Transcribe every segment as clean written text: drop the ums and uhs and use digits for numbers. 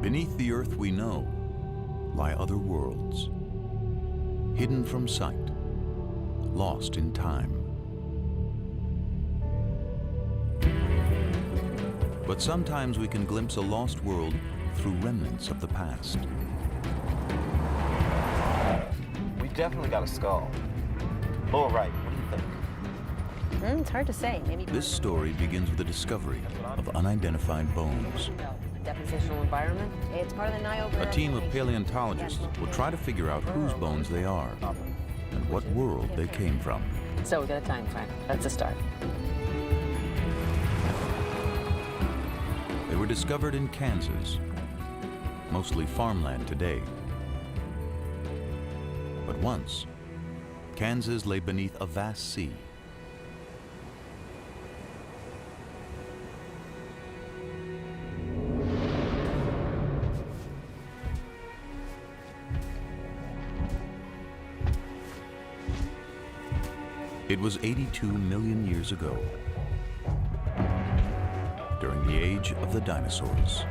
Beneath the earth we know lie other worlds, hidden from sight, lost in time. But sometimes we can glimpse a lost world through remnants of the past. We definitely got a skull. Lower right, what do you think? It's hard to say. Maybe This story begins with the discovery of unidentified bones. depositional environment. It's part of the Niobe. A team of paleontologists will try to figure out whose bones they are and what world they came from. So we got a time frame. That's a start. They were discovered in Kansas, mostly farmland today. But once, Kansas lay beneath a vast sea. It was 82 million years ago, during the age of the dinosaurs.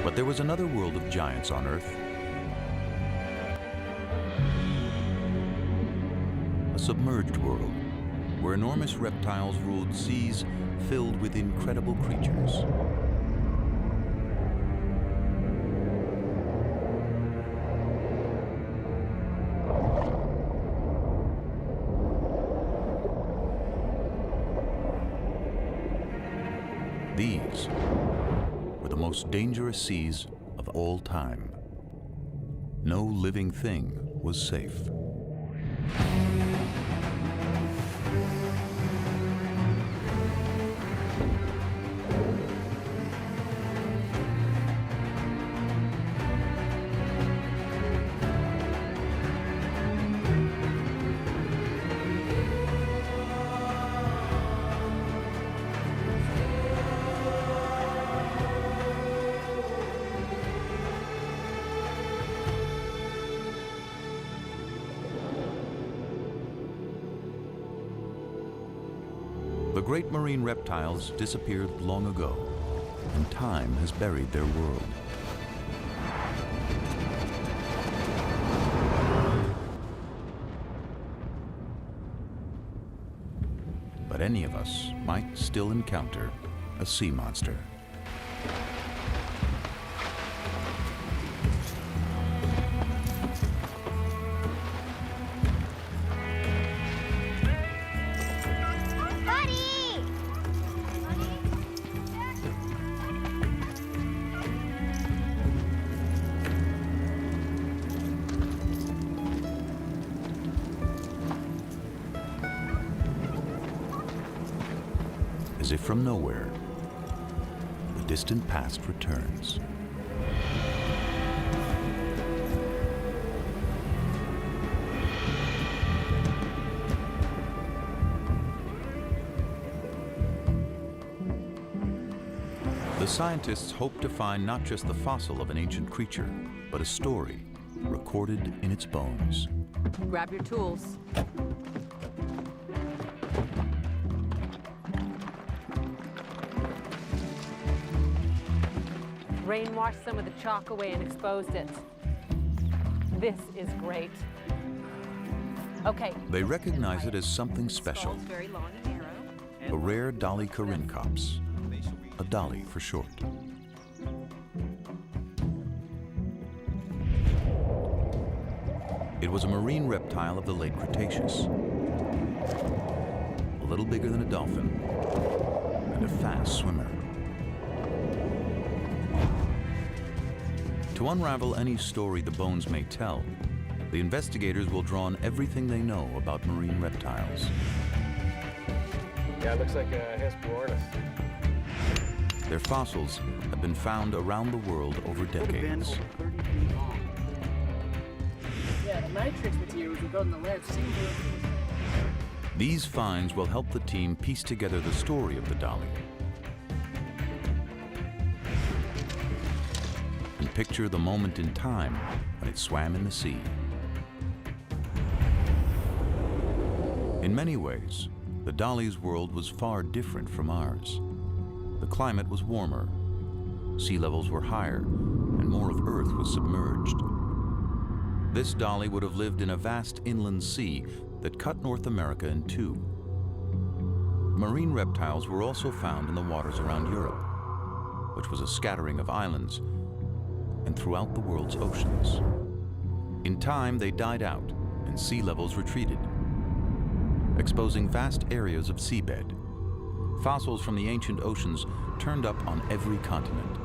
But there was another world of giants on Earth. A submerged world where enormous reptiles ruled seas filled with incredible creatures. These were the most dangerous seas of all time. No living thing was safe. The great marine reptiles disappeared long ago, and time has buried their world. But any of us might still encounter a sea monster. As if from nowhere, the distant past returns. The scientists hope to find not just the fossil of an ancient creature, but a story recorded in its bones. Grab your tools. Rain washed some of the chalk away and exposed it. This is great. Okay. They recognize it as something special, Very long and narrow. a rare Dolichorhynchops, a dolly for short. It was a marine reptile of the Late Cretaceous, a little bigger than a dolphin, and a fast swimmer. To unravel any story the bones may tell, the investigators will draw on everything they know about marine reptiles. Yeah, it looks like a Hesperornis. Their fossils have been found around the world over decades. matrix materials we've got in the lab seem to... These finds will help the team piece together the story of the dolly and picture the moment in time when it swam in the sea. In many ways, the dolly's world was far different from ours. The climate was warmer, sea levels were higher, and more of Earth was submerged. This dolly would have lived in a vast inland sea that cut North America in two. Marine reptiles were also found in the waters around Europe, which was a scattering of islands, and throughout the world's oceans. In time, they died out and sea levels retreated, exposing vast areas of seabed. Fossils from the ancient oceans turned up on every continent.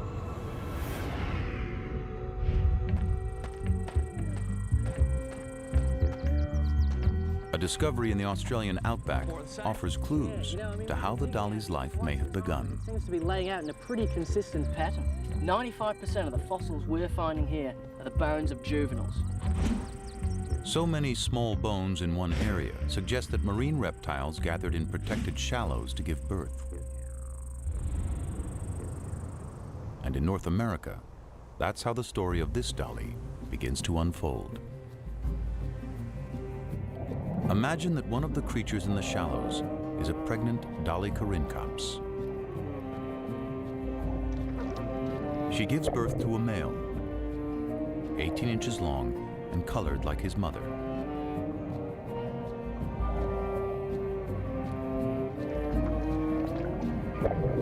A discovery in the Australian outback offers clues to how the dolly's life may have begun. Seems to be laying out in a pretty consistent pattern. 95% of the fossils we're finding here are the bones of juveniles. So many small bones in one area suggest that marine reptiles gathered in protected shallows to give birth. And in North America, that's how the story of this dolly begins to unfold. Imagine that one of the creatures in the shallows is a pregnant Dolichorhynchops. She gives birth to a male, 18 inches long and colored like his mother.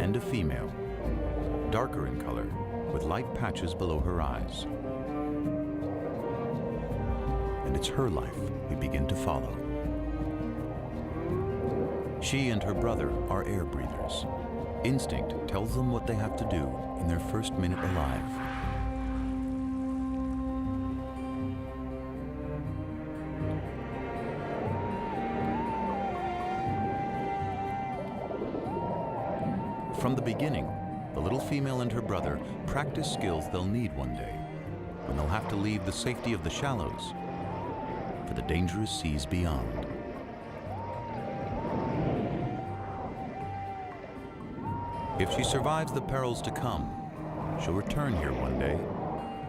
And a female, darker in color, with light patches below her eyes. And it's her life we begin to follow. She and her brother are air breathers. Instinct tells them what they have to do in their first minute alive. From the beginning, the little female and her brother practice skills they'll need one day, when they'll have to leave the safety of the shallows for the dangerous seas beyond. If she survives the perils to come, she'll return here one day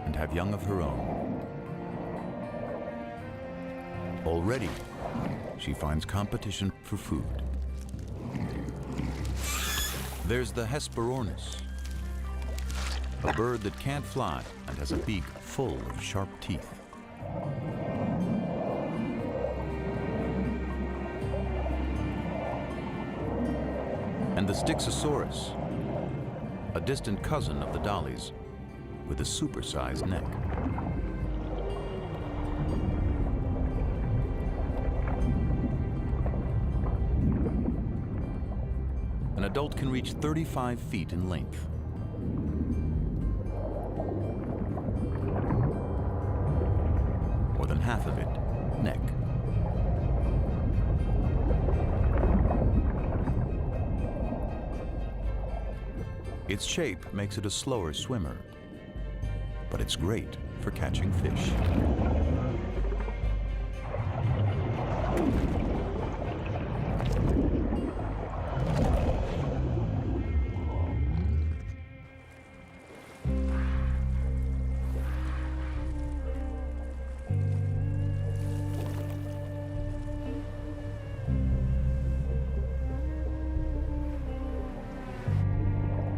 and have young of her own. Already, she finds competition for food. There's the Hesperornis, a bird that can't fly and has a beak full of sharp teeth. And the Styxosaurus, a distant cousin of the dollies with a supersized neck. An adult can reach 35 feet in length. More than half of it, neck. Its shape makes it a slower swimmer, but it's great for catching fish.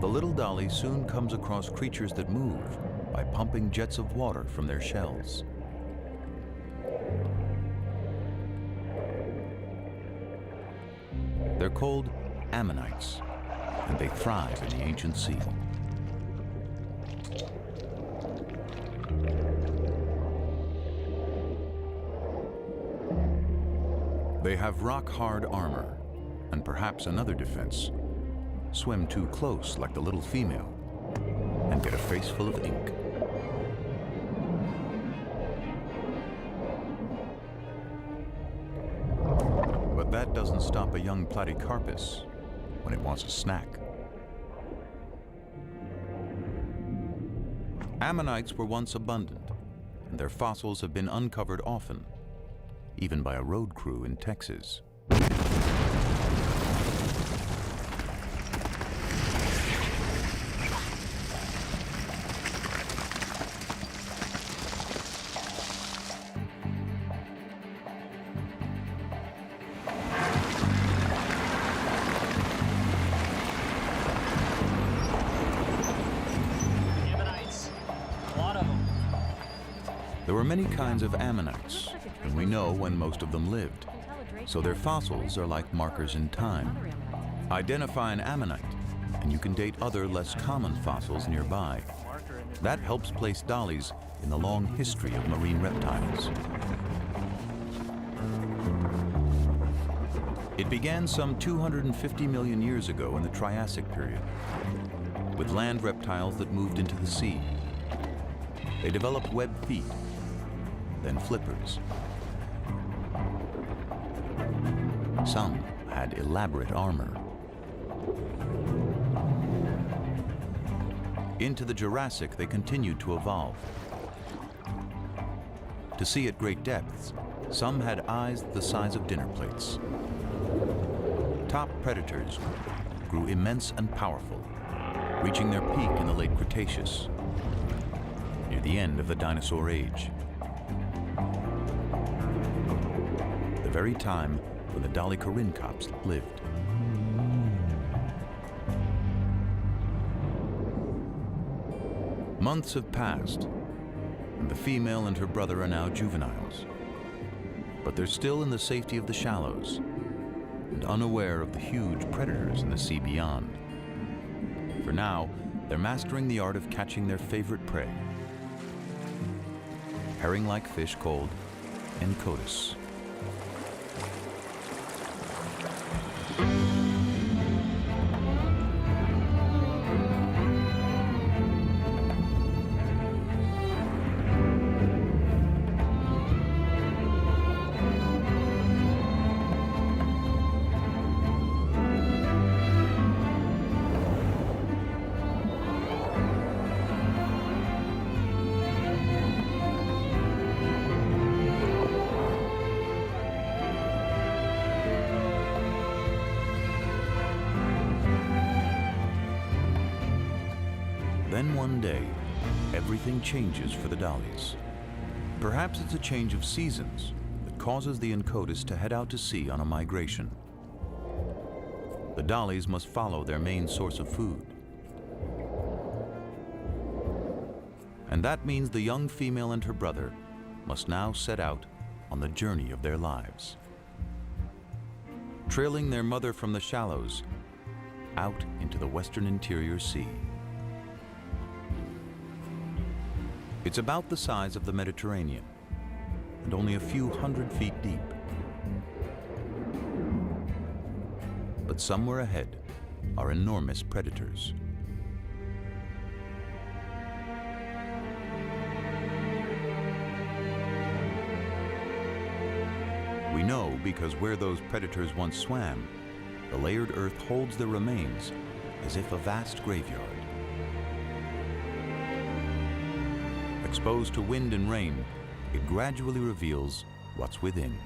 The little dolly soon comes across creatures that move by pumping jets of water from their shells. They're called ammonites, and they thrive in the ancient sea. They have rock-hard armor, and perhaps another defense: swim too close like the little female and get a face full of ink. But that doesn't stop a young platycarpus when it wants a snack. Ammonites were once abundant, and their fossils have been uncovered often, even by a road crew in Texas. There were many kinds of ammonites, and we know when most of them lived. So their fossils are like markers in time. Identify an ammonite, and you can date other less common fossils nearby. That helps place dollies in the long history of marine reptiles. It began some 250 million years ago in the Triassic period, with land reptiles that moved into the sea. They developed webbed feet, then flippers. Some had elaborate armor. Into the Jurassic, they continued to evolve. To see at great depths, some had eyes the size of dinner plates. Top predators grew immense and powerful, reaching their peak in the Late Cretaceous, near the end of the dinosaur age. The very time when the Dolichorhynchops lived. Months have passed, and the female and her brother are now juveniles. But they're still in the safety of the shallows and unaware of the huge predators in the sea beyond. For now, they're mastering the art of catching their favorite prey, herring-like fish called encotis. Then one day, everything changes for the dollies. Perhaps it's a change of seasons that causes the encotis to head out to sea on a migration. The dollies must follow their main source of food. And that means the young female and her brother must now set out on the journey of their lives, trailing their mother from the shallows out into the western interior sea. It's about the size of the Mediterranean and only a few 100 feet deep. But somewhere ahead are enormous predators. We know because where those predators once swam, the layered earth holds their remains as if a vast graveyard. Exposed to wind and rain, it gradually reveals what's within.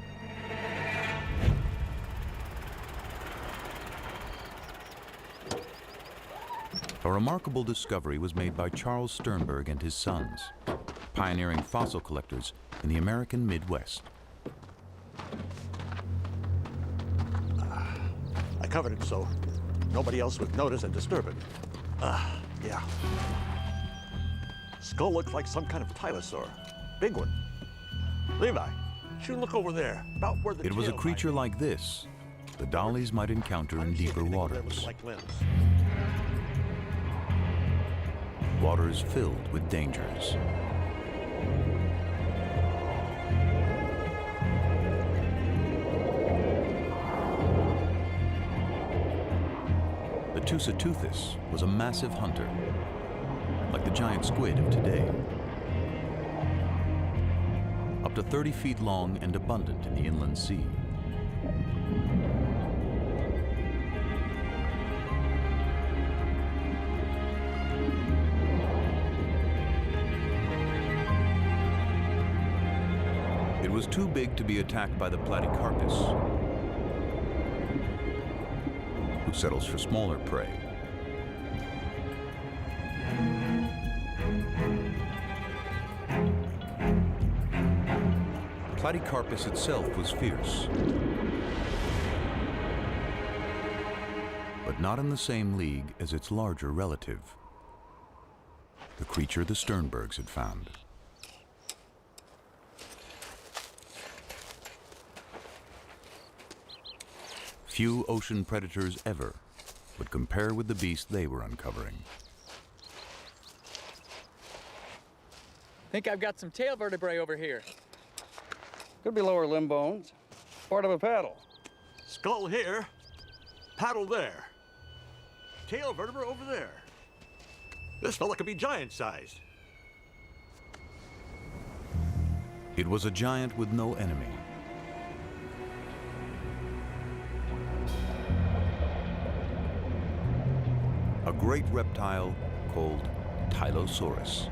A remarkable discovery was made by Charles Sternberg and his sons, pioneering fossil collectors in the American Midwest. I covered it so nobody else would notice and disturb it. Yeah. Skull looks like some kind of tylosaur. Big one. Levi, you look over there, about where the It was a tail creature might like this the dollies might encounter in be. deeper That waters. looks like limbs. Waters filled with dangers. The Tusateuthis was a massive hunter, like the giant squid of today. Up to 30 feet long and abundant in the inland sea. It was too big to be attacked by the Platycarpus, who settles for smaller prey. Platycarpus itself was fierce, but not in the same league as its larger relative, the creature the Sternbergs had found. Few ocean predators ever would compare with the beast they were uncovering. Think I've got some tail vertebrae over here. Could be lower limb bones, part of a paddle. Skull here, paddle there. Tail vertebra over there. This fella could be giant-sized. It was a giant with no enemy. A great reptile called Tylosaurus.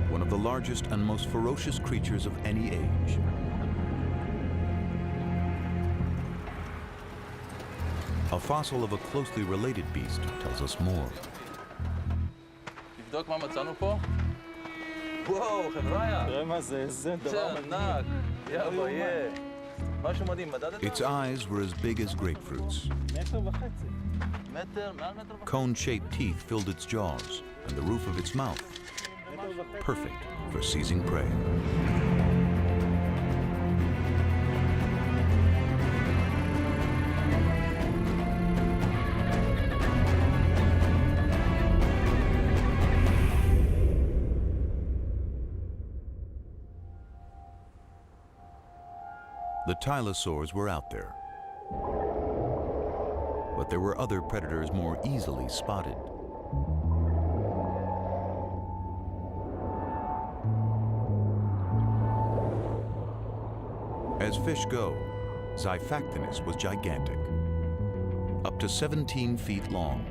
One of the largest and most ferocious creatures of any age. A fossil of a closely related beast tells us more. תבדוק מה מצאנו פה? וואו, חבריה. תראה מה זה, איזה דבר ענק. יא בויה. משהו מדהים, מדדת? Its eyes were as big as grapefruits. מטר, מעל מטר וחצי. Cone-shaped teeth filled its jaws, and the roof of its mouth, perfect for seizing prey. The Tylosaurs were out there, but there were other predators more easily spotted. As fish go, Xiphactinus was gigantic, up to 17 feet long.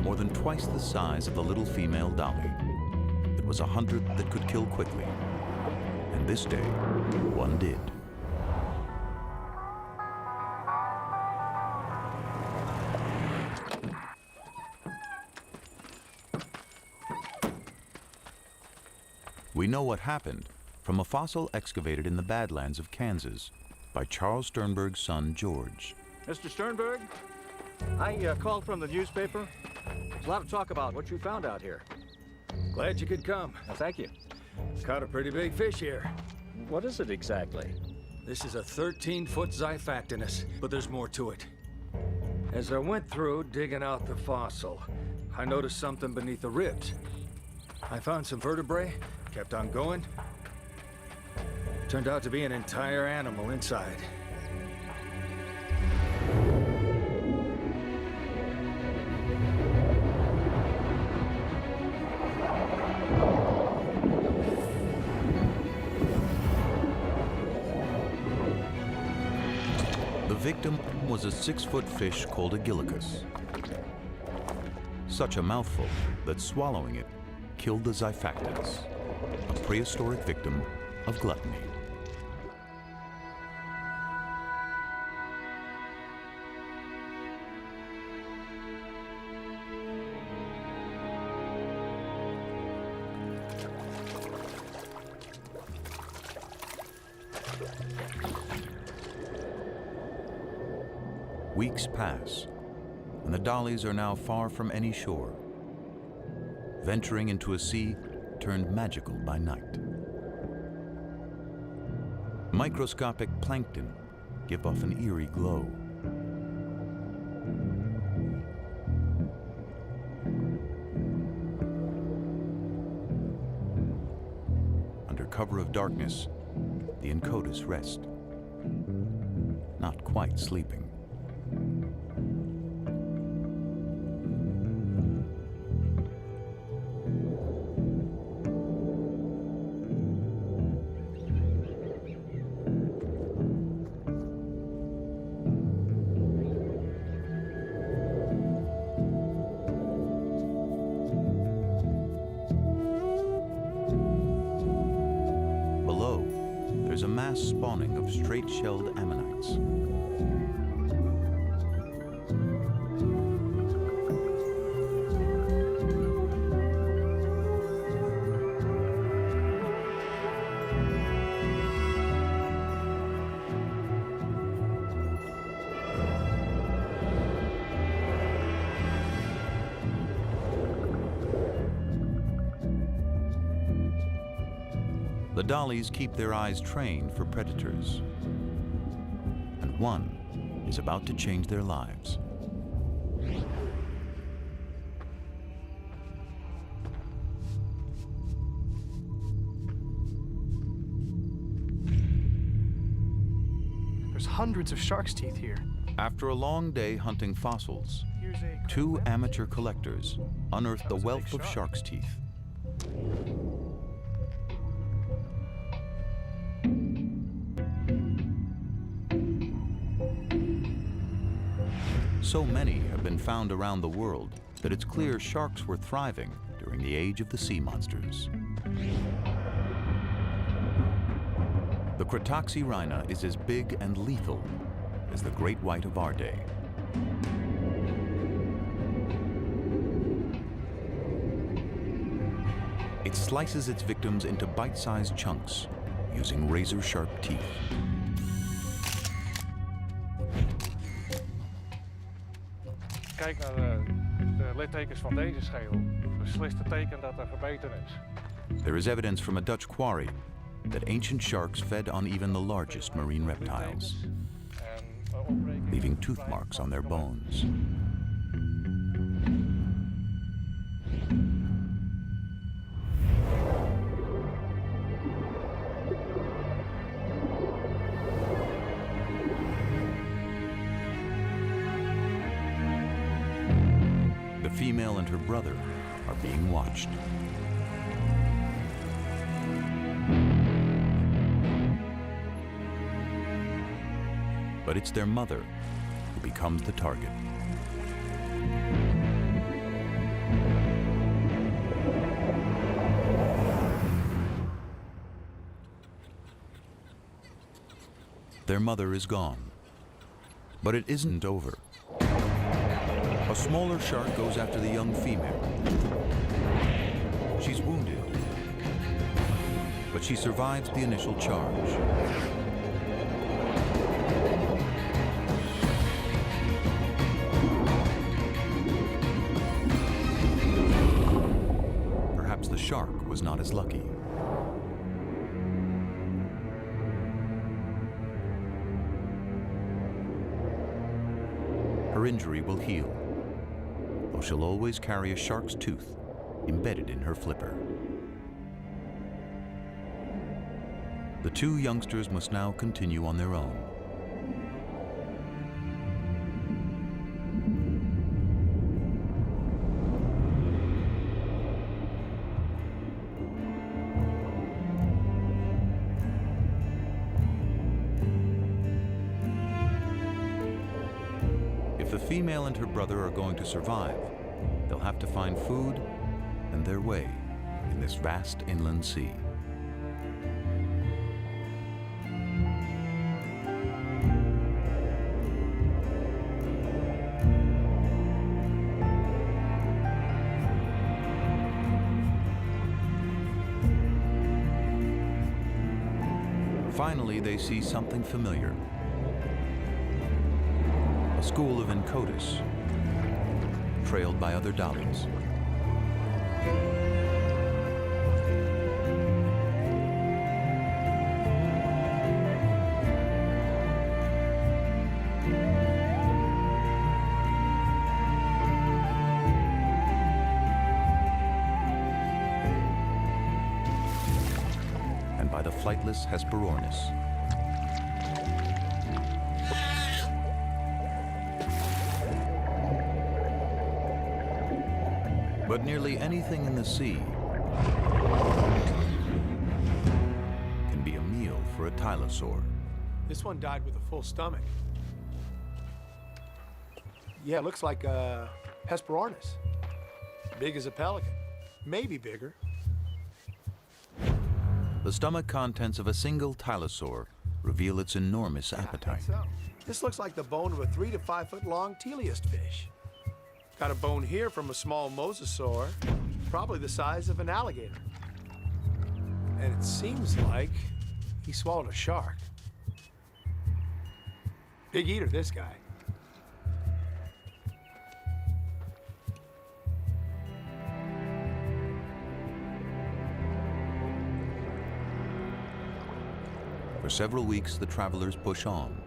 More than twice the size of the little female dolly. It was a hunter that could kill quickly, and this day, one did. We know what happened from a fossil excavated in the Badlands of Kansas by Charles Sternberg's son, George. Mr. Sternberg, I called from the newspaper. There's a lot of talk about what you found out here. Glad you could come. Thank you. Caught a pretty big fish here. What is it exactly? This is a 13-foot Xiphactinus, but there's more to it. As I went through digging out the fossil, I noticed something beneath the ribs. I found some vertebrae, kept on going. Turned out to be an entire animal inside. The victim was a 6-foot fish called a Gillicus. Such a mouthful that swallowing it killed the Xiphactinus, a prehistoric victim of gluttony. Weeks pass, and the dollies are now far from any shore, venturing into a sea turned magical by night. Microscopic plankton give off an eerie glow. Under cover of darkness, the Encotus rest, not quite sleeping. is a mass spawning of straight-shelled ammonites. The dollies keep their eyes trained for predators, and one is about to change their lives. There's hundreds of shark's teeth here. After a long day hunting fossils, two amateur collectors unearthed the wealth of shark's teeth. So many have been found around the world that it's clear sharks were thriving during the age of the sea monsters. The Cretoxyrhina is as big and lethal as the great white of our day. It slices its victims into bite-sized chunks using razor-sharp teeth. Kijk naar de littekens van deze schedel. Beslist het teken dat er verbeterd is. There is evidence from a Dutch quarry that ancient sharks fed on even the largest marine reptiles, leaving tooth marks on their bones. The female and her brother are being watched. But it's their mother who becomes the target. Their mother is gone, but it isn't over. A smaller shark goes after the young female. She's wounded, but she survives the initial charge. Perhaps the shark was not as lucky. Her injury will heal, though she'll always carry a shark's tooth embedded in her flipper. The two youngsters must now continue on their own. If the female and her brother are going to survive, they'll have to find food and their way in this vast inland sea. Finally, they see something familiar. A school of Encotus, trailed by other dollies. And by the flightless Hesperornis. But nearly anything in the sea can be a meal for a tylosaur. This one died with a full stomach. Yeah, it looks like a Hesperornis. Big as a pelican. Maybe bigger. The stomach contents of a single tylosaur reveal its enormous appetite. So, this looks like the bone of a 3 to 5 foot long teleost fish. Got a bone here from a small mosasaur, probably the size of an alligator. And it seems like he swallowed a shark. Big eater, this guy. For several weeks, the travelers push on.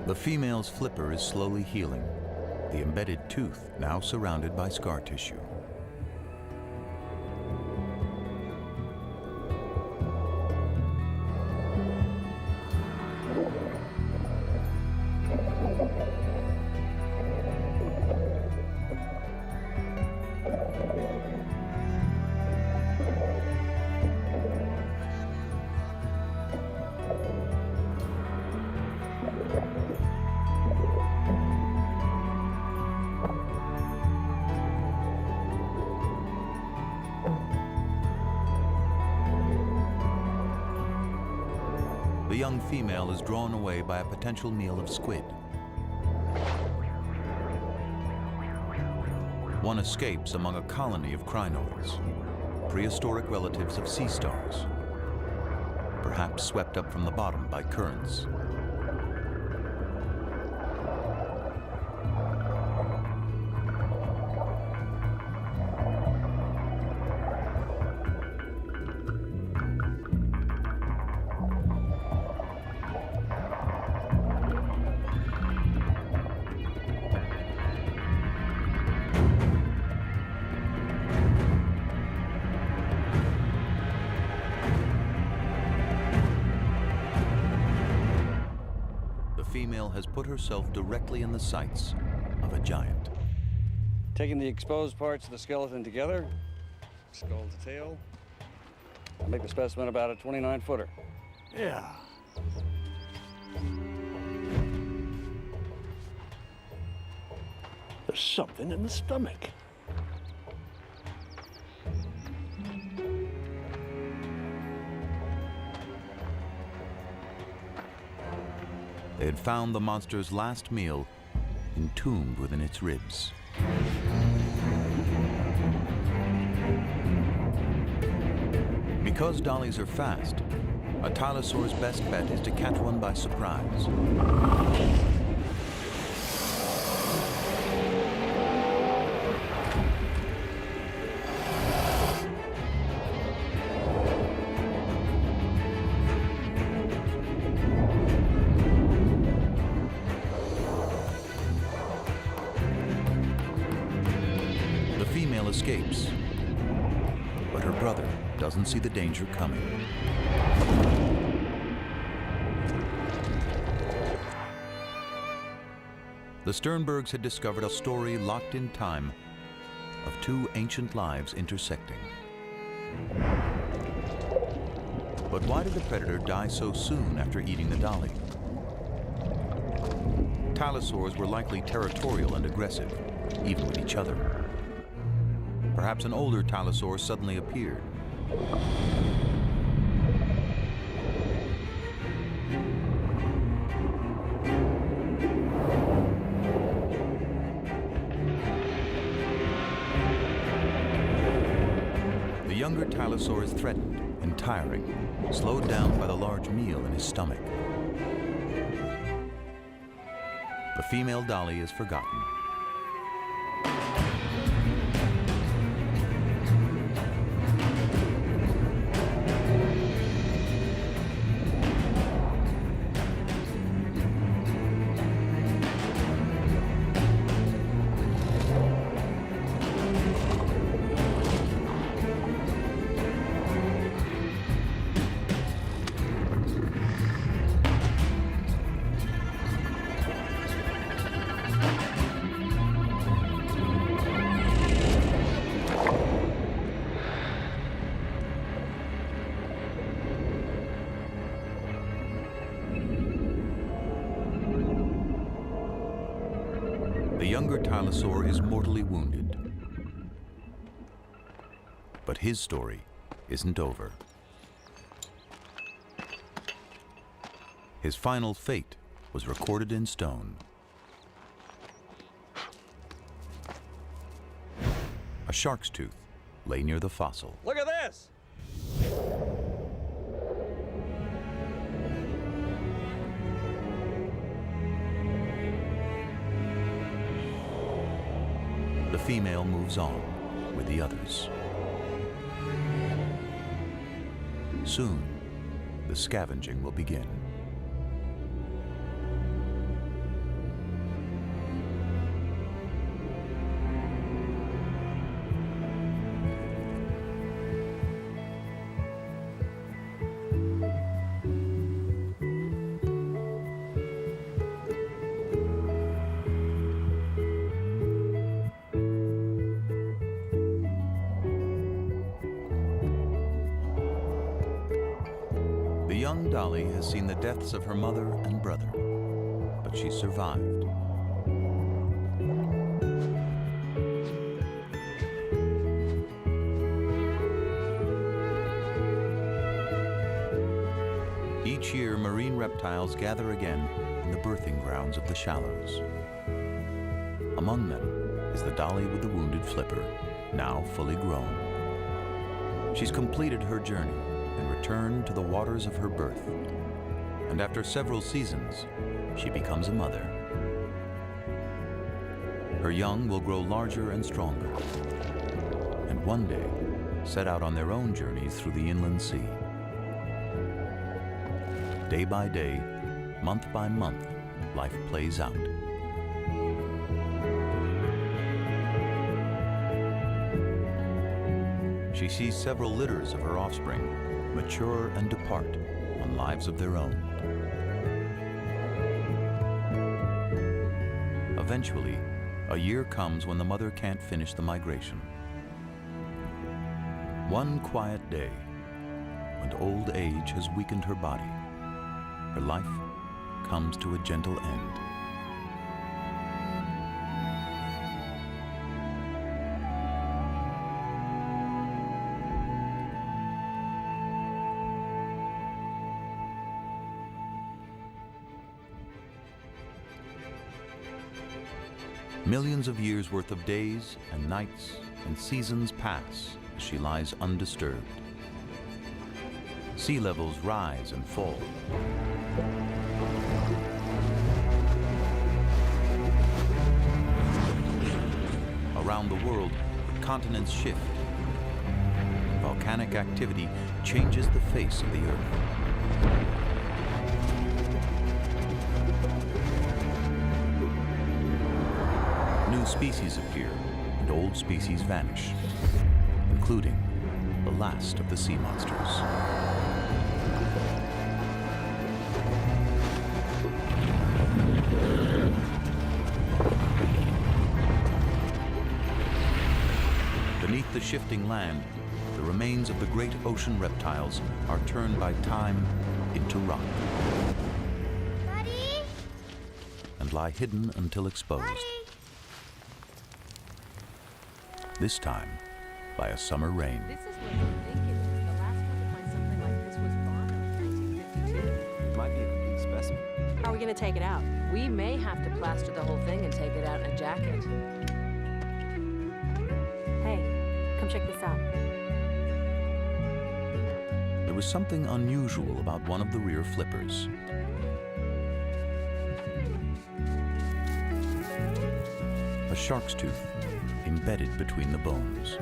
The female's flipper is slowly healing, the embedded tooth now surrounded by scar tissue. The young female is drawn away by a potential meal of squid. One escapes among a colony of crinoids, prehistoric relatives of sea stars, perhaps swept up from the bottom by currents. Female has put herself directly in the sights of a giant. Taking the exposed parts of the skeleton together, skull to tail, I'll make the specimen about a 29-footer. Yeah. There's something in the stomach. They had found the monster's last meal entombed within its ribs. Because dollies are fast, a tylosaur's best bet is to catch one by surprise. Escapes, but her brother doesn't see the danger coming. The Sternbergs had discovered a story locked in time of two ancient lives intersecting. But why did the predator die so soon after eating the dolly? Tylosaurs were likely territorial and aggressive, even with each other. Perhaps an older tylosaur suddenly appeared. The younger tylosaur is threatened and tiring, slowed down by the large meal in his stomach. The female dolly is forgotten. The younger tylosaur is mortally wounded. But his story isn't over. His final fate was recorded in stone. A shark's tooth lay near the fossil. Look at this! The female moves on with the others. Soon, the scavenging will begin. The young Dolly has seen the deaths of her mother and brother, but she survived. Each year, marine reptiles gather again in the birthing grounds of the shallows. Among them is the Dolly with the wounded flipper, now fully grown. She's completed her journey and returned to the waters of her birth. And after several seasons, she becomes a mother. Her young will grow larger and stronger, and one day set out on their own journeys through the inland sea. Day by day, month by month, life plays out. She sees several litters of her offspring mature and depart on lives of their own. Eventually, a year comes when the mother can't finish the migration. One quiet day, when old age has weakened her body, her life comes to a gentle end. Millions of years worth of days and nights and seasons pass as she lies undisturbed. Sea levels rise and fall. Around the world, continents shift. Volcanic activity changes the face of the Earth. New species appear and old species vanish, including the last of the sea monsters. Beneath the shifting land, the remains of the great ocean reptiles are turned by time into rock. Buddy? And lie hidden until exposed. Buddy? This time by a summer rain. This is what you think it is. The last one to find something like this was Bonham in 1952. It might be a complete specimen. How are we going to take it out? We may have to plaster the whole thing and take it out in a jacket. Hey, come check this out. There was something unusual about one of the rear flippers. A shark's tooth embedded between the bones.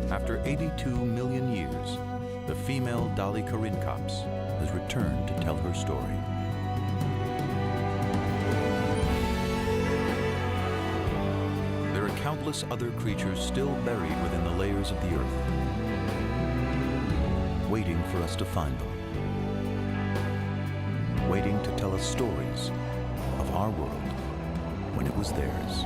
After 82 million years, the female Dolichorhynchops has returned to tell her story. countless other creatures still buried within the layers of the earth, waiting for us to find them, waiting to tell us stories of our world when it was theirs.